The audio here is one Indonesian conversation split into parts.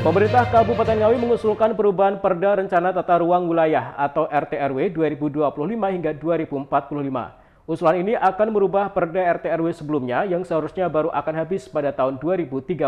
Pemerintah Kabupaten Ngawi mengusulkan perubahan Perda Rencana Tata Ruang Wilayah atau RT/RW 2025 hingga 2045. Usulan ini akan merubah Perda RT/RW sebelumnya yang seharusnya baru akan habis pada tahun 2030.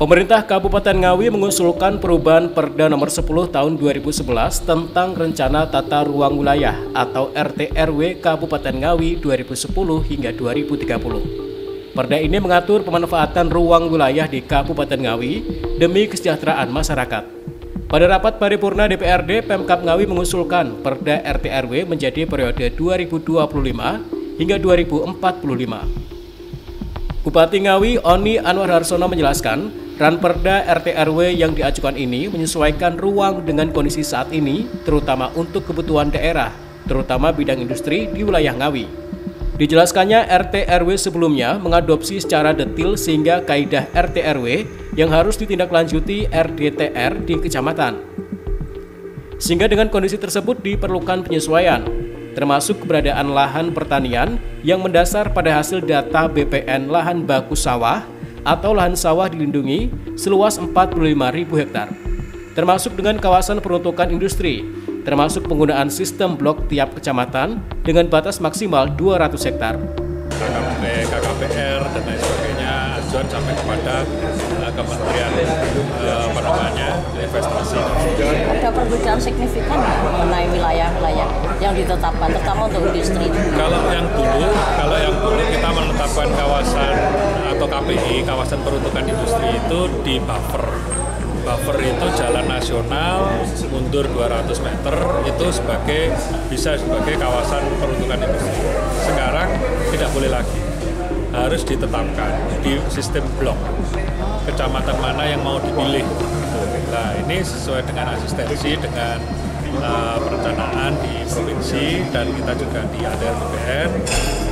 Pemerintah Kabupaten Ngawi mengusulkan perubahan Perda Nomor 10 Tahun 2011 tentang Rencana Tata Ruang Wilayah atau RT/RW Kabupaten Ngawi 2010 hingga 2030. Perda ini mengatur pemanfaatan ruang wilayah di Kabupaten Ngawi demi kesejahteraan masyarakat. Pada rapat paripurna DPRD, Pemkab Ngawi mengusulkan Perda RT/RW menjadi periode 2025 hingga 2045. Bupati Ngawi Oni Anwar Harsono menjelaskan, Ranperda RT/RW yang diajukan ini menyesuaikan ruang dengan kondisi saat ini, terutama untuk kebutuhan daerah, terutama bidang industri di wilayah Ngawi. Dijelaskannya RT/RW sebelumnya mengadopsi secara detil sehingga kaidah RT/RW yang harus ditindaklanjuti RDTR di kecamatan. Sehingga dengan kondisi tersebut diperlukan penyesuaian, termasuk keberadaan lahan pertanian yang mendasar pada hasil data BPN lahan baku sawah atau lahan sawah dilindungi seluas 45.000 hektar, termasuk dengan kawasan peruntukan industri, termasuk penggunaan sistem blok tiap kecamatan dengan batas maksimal 200 hektar. KKPR dan lain sebagainya, ajuan sampai kepada Kementerian Investasi. Ada perbedaan signifikan mengenai wilayah-wilayah yang ditetapkan, terutama untuk industri. Kalau yang dulu kita menetapkan kawasan atau KPI, kawasan peruntukan industri itu di buffer. Buffer itu jalan nasional mundur 200 meter itu bisa sebagai kawasan peruntukan industri. Sekarang tidak boleh lagi, harus ditetapkan di sistem blok. Kecamatan mana yang mau dipilih. Nah, ini sesuai dengan asistensi dengan perencanaan di provinsi dan kita juga di ADR BPN,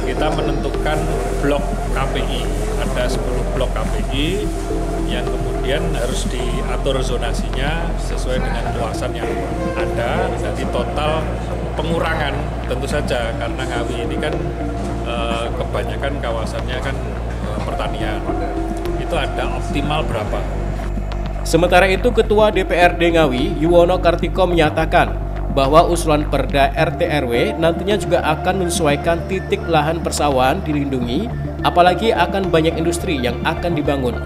kita menentukan blok KPI. Ada 10 blok KPI yang kemudian harus diatur zonasinya sesuai dengan luasan yang ada. Jadi total pengurangan tentu saja karena Ngawi ini kan kebanyakan kawasannya kan pertanian. Itu ada optimal berapa. Sementara itu, Ketua DPRD Ngawi, Yuwono Kartiko menyatakan bahwa usulan Perda RT/RW nantinya juga akan menyesuaikan titik lahan persawahan dilindungi, apalagi akan banyak industri yang akan dibangun.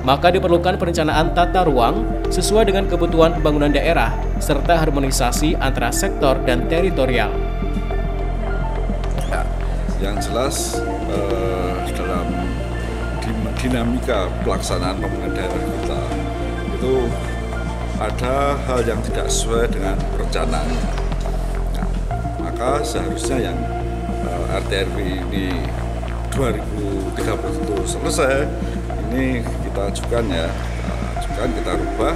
Maka diperlukan perencanaan tata ruang sesuai dengan kebutuhan pembangunan daerah, serta harmonisasi antara sektor dan teritorial. Ya, yang jelas dalam dinamika pelaksanaan pembangunan daerah kita itu ada hal yang tidak sesuai dengan perencanaan. Nah, maka seharusnya yang RT/RW ini 2030 itu selesai, ini kita ajukan kita rubah.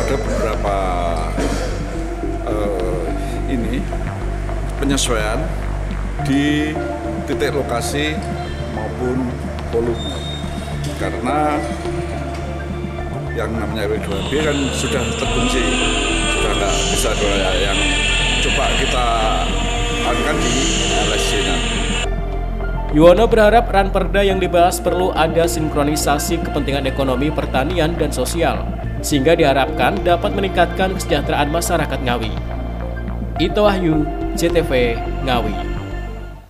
Ada beberapa penyesuaian di titik lokasi maupun volume, karena yang namanya W2B kan sudah terkunci, sudah nggak bisa yang coba kita akan di LSC nanti. Yuwono berharap Ranperda yang dibahas perlu ada sinkronisasi kepentingan ekonomi, pertanian, dan sosial, sehingga diharapkan dapat meningkatkan kesejahteraan masyarakat Ngawi. Ito Wahyu, CTV Ngawi.